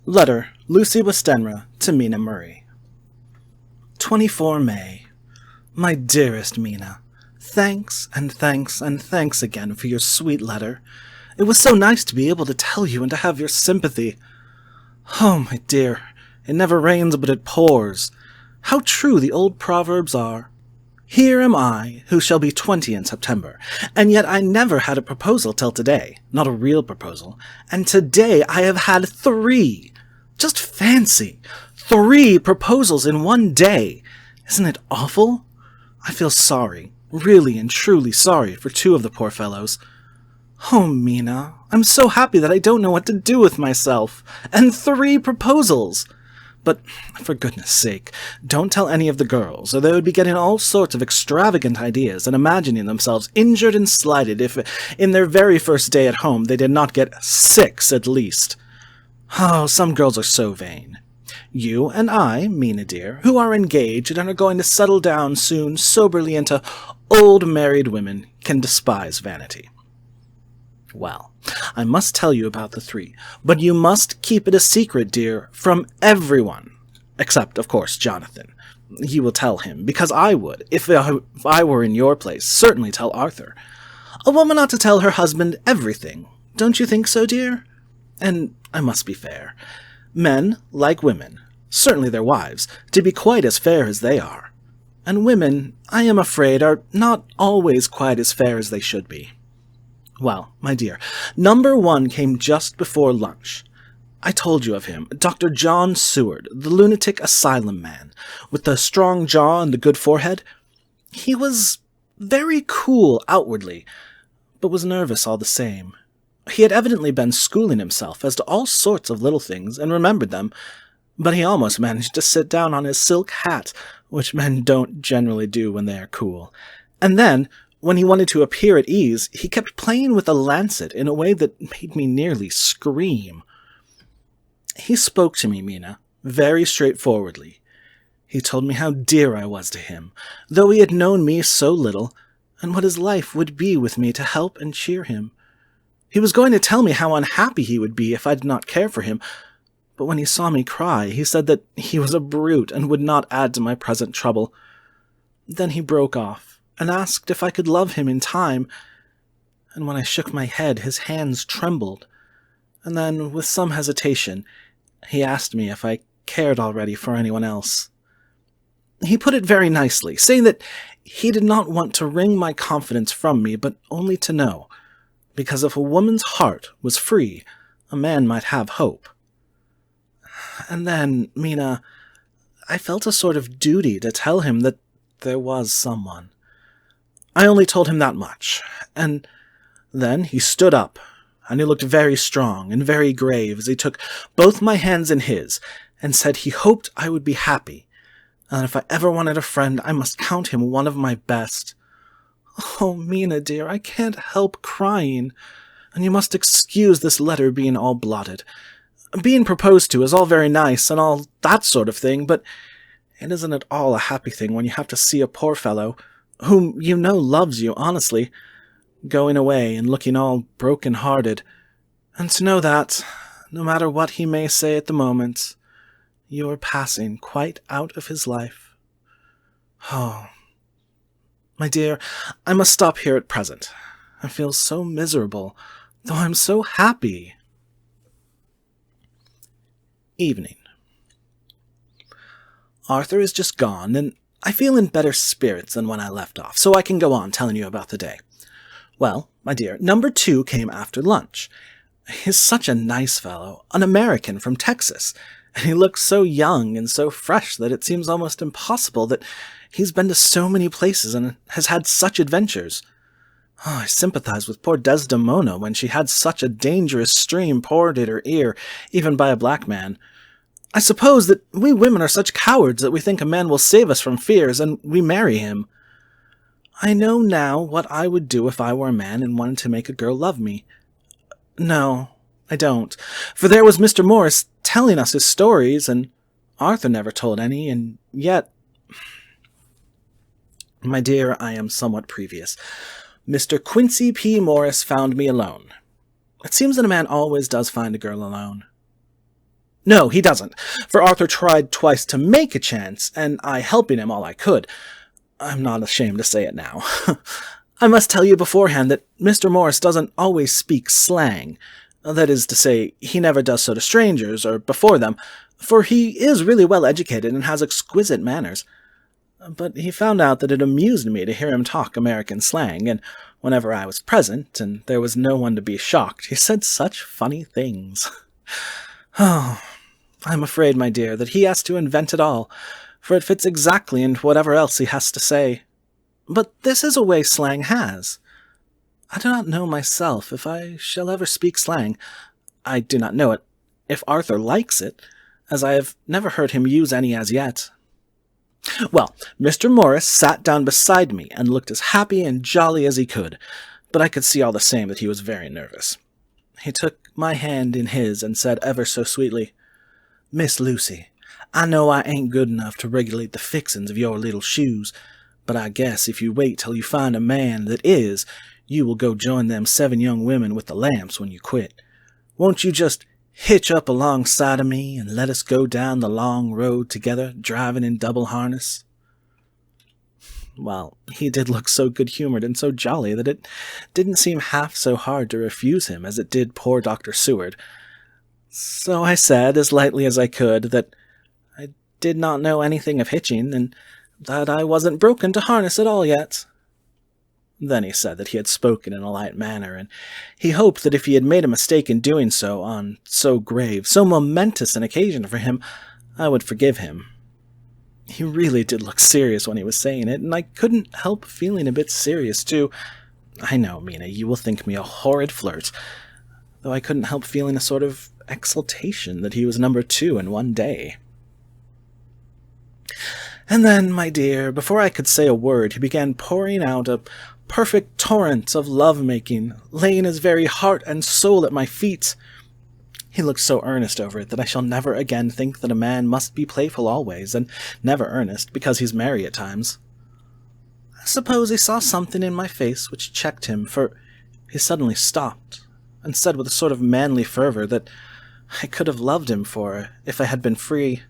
Letter, Lucy Westenra to Mina Murray. 24 May. My dearest Mina, thanks and thanks and thanks again for your sweet letter. It was so nice to be able to tell you and to have your sympathy. Oh, my dear, it never rains but it pours. How true the old proverbs are. Here am I, who shall be 20 in September, and yet I never had a proposal till today, not a real proposal, and today I have had 3. Just fancy! 3 proposals in one day! Isn't it awful? I feel sorry, really and truly sorry for 2 of the poor fellows. Oh, Mina, I'm so happy that I don't know what to do with myself. And 3 proposals! But, for goodness sake, don't tell any of the girls, or they would be getting all sorts of extravagant ideas and imagining themselves injured and slighted if, in their very first day at home, they did not get 6 at least. Oh, some girls are so vain. You and I, Mina dear, who are engaged and are going to settle down soon soberly into old married women, can despise vanity. Well, I must tell you about the 3, but you must keep it a secret, dear, from everyone. Except, of course, Jonathan. You will tell him, because I would, if I were in your place, certainly tell Arthur. A woman ought to tell her husband everything. Don't you think so, dear? And I must be fair. Men, like women, certainly their wives, to be quite as fair as they are. And women, I am afraid, are not always quite as fair as they should be. Well, my dear, number 1 came just before lunch. I told you of him, Dr. John Seward, the lunatic asylum man, with the strong jaw and the good forehead. He was very cool outwardly, but was nervous all the same. He had evidently been schooling himself as to all sorts of little things, and remembered them, but he almost managed to sit down on his silk hat, which men don't generally do when they are cool. And then, when he wanted to appear at ease, he kept playing with a lancet in a way that made me nearly scream. He spoke to me, Mina, very straightforwardly. He told me how dear I was to him, though he had known me so little, and what his life would be with me to help and cheer him. He was going to tell me how unhappy he would be if I did not care for him, but when he saw me cry, he said that he was a brute and would not add to my present trouble. Then he broke off, and asked if I could love him in time, and when I shook my head, his hands trembled, and then, with some hesitation, he asked me if I cared already for anyone else. He put it very nicely, saying that he did not want to wring my confidence from me, but only to know, because if a woman's heart was free, a man might have hope. And then, Mina, I felt a sort of duty to tell him that there was someone. I only told him that much, and then he stood up, and he looked very strong and very grave as he took both my hands in his, and said he hoped I would be happy, and if I ever wanted a friend, I must count him one of my best. Oh, Mina dear, I can't help crying, and you must excuse this letter being all blotted. Being proposed to is all very nice and all that sort of thing, but it isn't at all a happy thing when you have to see a poor fellow, whom you know loves you honestly, going away and looking all broken-hearted, and to know that, no matter what he may say at the moment, you are passing quite out of his life. Oh, my dear, I must stop here at present. I feel so miserable, though I'm so happy. Evening. Arthur is just gone, and I feel in better spirits than when I left off, so I can go on telling you about the day. Well, my dear, number 2 came after lunch. He's such a nice fellow, an American from Texas, and he looks so young and so fresh that it seems almost impossible that he's been to so many places and has had such adventures. Oh, I sympathize with poor Desdemona when she had such a dangerous stream poured at her ear, even by a black man. I suppose that we women are such cowards that we think a man will save us from fears, and we marry him. I know now what I would do if I were a man and wanted to make a girl love me. No, I don't, for there was Mr. Morris telling us his stories, and Arthur never told any, and yet... My dear, I am somewhat previous. Mr. Quincy P. Morris found me alone. It seems that a man always does find a girl alone. No, he doesn't, for Arthur tried twice to make a chance, and I helping him all I could. I'm not ashamed to say it now. I must tell you beforehand that Mr. Morris doesn't always speak slang. That is to say, he never does so to strangers, or before them, for he is really well educated and has exquisite manners. But he found out that it amused me to hear him talk American slang, and whenever I was present, and there was no one to be shocked, he said such funny things. Oh, I'm afraid, my dear, that he has to invent it all, for it fits exactly into whatever else he has to say. But this is a way slang has. I do not know myself if I shall ever speak slang. I do not know it, if Arthur likes it, as I have never heard him use any as yet. Well, Mr. Morris sat down beside me and looked as happy and jolly as he could, but I could see all the same that he was very nervous. He took my hand in his and said ever so sweetly, "Miss Lucy, I know I ain't good enough to regulate the fixin's of your little shoes, but I guess if you wait till you find a man that is, you will go join them 7 young women with the lamps when you quit. Won't you just hitch up alongside of me and let us go down the long road together, driving in double harness?" Well, he did look so good-humored and so jolly that it didn't seem half so hard to refuse him as it did poor Dr. Seward. So I said, as lightly as I could, that I did not know anything of hitching, and that I wasn't broken to harness at all yet. Then he said that he had spoken in a light manner, and he hoped that if he had made a mistake in doing so on so grave, so momentous an occasion for him, I would forgive him. He really did look serious when he was saying it, and I couldn't help feeling a bit serious, too. I know, Mina, you will think me a horrid flirt, though I couldn't help feeling a sort of exultation that he was number 2 in one day. And then, my dear, before I could say a word, he began pouring out a perfect torrent of love-making, laying his very heart and soul at my feet. He looked so earnest over it that I shall never again think that a man must be playful always, and never earnest, because he's merry at times. I suppose he saw something in my face which checked him, for he suddenly stopped, and said with a sort of manly fervour that I could have loved him for if I had been free.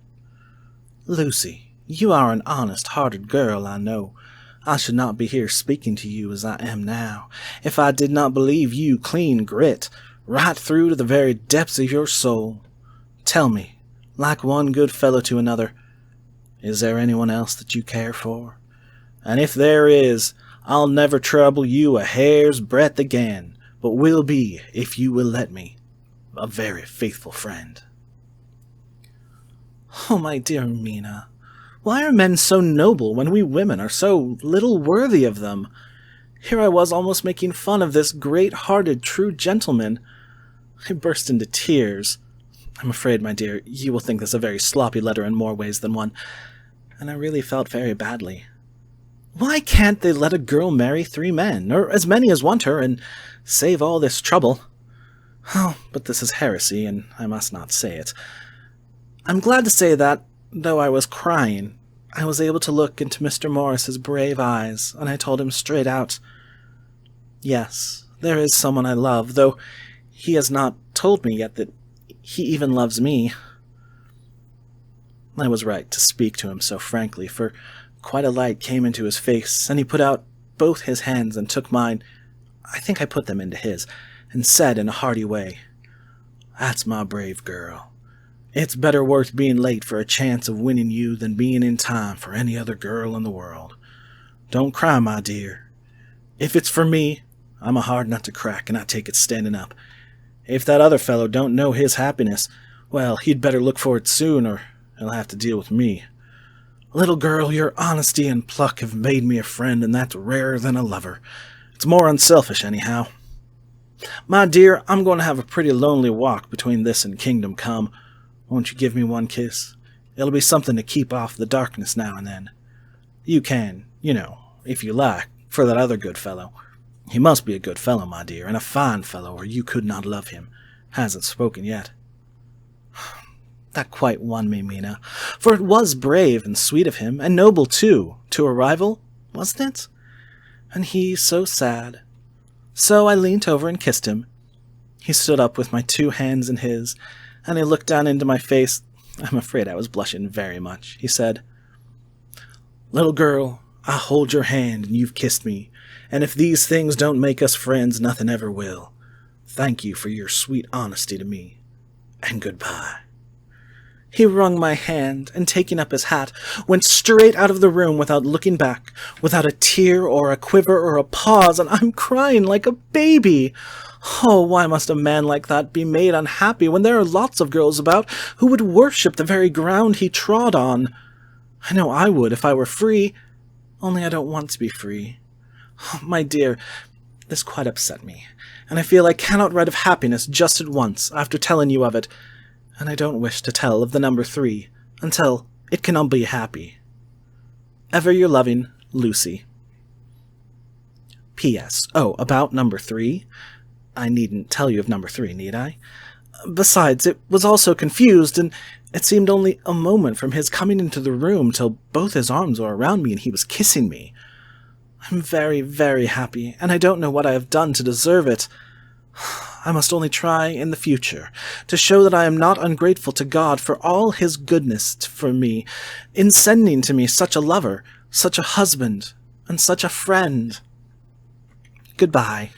"Lucy, you are an honest-hearted girl, I know. I should not be here speaking to you as I am now, if I did not believe you clean grit, right through to the very depths of your soul. Tell me, like one good fellow to another, is there anyone else that you care for? And if there is, I'll never trouble you a hair's breadth again, but will be, if you will let me, a very faithful friend." Oh, my dear Mina, why are men so noble when we women are so little worthy of them? Here I was almost making fun of this great-hearted, true gentleman. I burst into tears. I'm afraid, my dear, you will think this a very sloppy letter in more ways than one, and I really felt very badly. Why can't they let a girl marry 3 men, or as many as want her, and save all this trouble? Oh, but this is heresy, and I must not say it. I'm glad to say that, though I was crying, I was able to look into Mr. Morris's brave eyes, and I told him straight out, "Yes, there is someone I love, though he has not told me yet that he even loves me." I was right to speak to him so frankly, for quite a light came into his face, and he put out both his hands and took mine. I think I put them into his, and said in a hearty way, "That's my brave girl. It's better worth being late for a chance of winning you than being in time for any other girl in the world. Don't cry, my dear. If it's for me, I'm a hard nut to crack, and I take it standing up. If that other fellow don't know his happiness, well, he'd better look for it soon, or he'll have to deal with me. Little girl, your honesty and pluck have made me a friend, and that's rarer than a lover. It's more unselfish, anyhow. My dear, I'm going to have a pretty lonely walk between this and Kingdom Come. Won't you give me one kiss? It'll be something to keep off the darkness now and then. You can, if you like, for that other good fellow. He must be a good fellow, my dear, and a fine fellow, or you could not love him. Hasn't spoken yet." That quite won me, Mina, for it was brave and sweet of him, and noble, too, to a rival, wasn't it? And he so sad. So I leant over and kissed him. He stood up with my 2 hands in his, and he looked down into my face. I'm afraid I was blushing very much. He said, "Little girl, I hold your hand and you've kissed me, and if these things don't make us friends, nothing ever will. Thank you for your sweet honesty to me, and goodbye." He wrung my hand, and taking up his hat, went straight out of the room without looking back, without a tear or a quiver or a pause, and I'm crying like a baby. Oh, why must a man like that be made unhappy when there are lots of girls about who would worship the very ground he trod on? I know I would if I were free, only I don't want to be free. Oh, my dear, this quite upset me, and I feel I cannot write of happiness just at once after telling you of it, and I don't wish to tell of the number 3 until it can all be happy. Ever your loving, Lucy. P.S. Oh, about number 3? I needn't tell you of number 3, need I? Besides, it was all so confused, and it seemed only a moment from his coming into the room till both his arms were around me and he was kissing me. I'm very, very happy, and I don't know what I have done to deserve it. I must only try in the future to show that I am not ungrateful to God for all his goodness for me, in sending to me such a lover, such a husband, and such a friend. Goodbye.